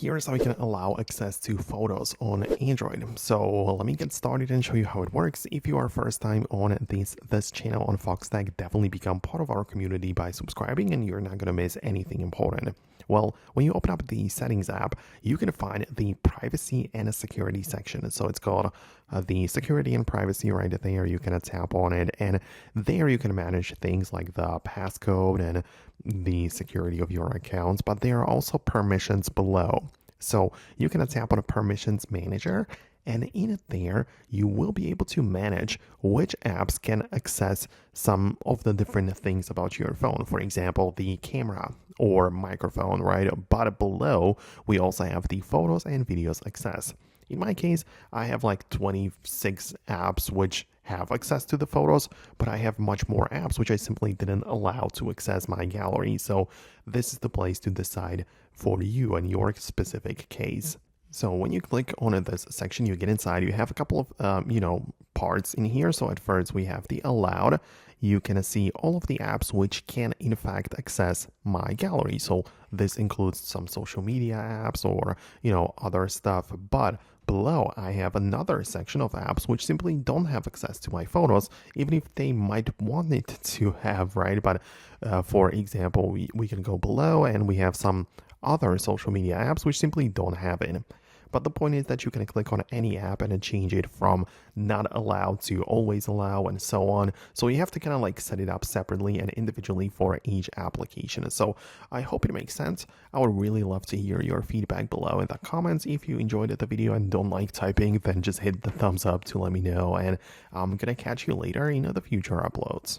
Here's how you can allow access to photos on Android. So let me get started and show you how it works. If you are first time on this channel on Foxtecc, definitely become part of our community by subscribing and you're not going to miss anything important. Well, when you open up the settings app, you can find the privacy and security section. So it's called the security and privacy right there. You can tap on it and there you can manage things like the passcode and the security of your accounts, but there are also permissions below. So you can tap on a permissions manager and in there you will be able to manage which apps can access some of the different things about your phone. For example, the camera or microphone, right? But below we also have the photos and videos access. In my case, I have like 26 apps which have access to the photos, but I have much more apps which I simply didn't allow to access my gallery. So this is the place to decide for you and your specific case. So when you click on this section, you get inside, you have a couple of, parts in here. So at first we have the allowed. You can see all of the apps which can in fact access my gallery. So this includes some social media apps or, other stuff. But below, I have another section of apps which simply don't have access to my photos, even if they might want it to have, right? But for example, we can go below and we have some other social media apps which simply don't have it. But the point is that you can click on any app and change it from not allowed to always allow and so on. So you have to kind of like set it up separately and individually for each application. So I hope it makes sense. I would really love to hear your feedback below in the comments. If you enjoyed the video and don't like typing, then just hit the thumbs up to let me know. And I'm gonna catch you later in the future uploads.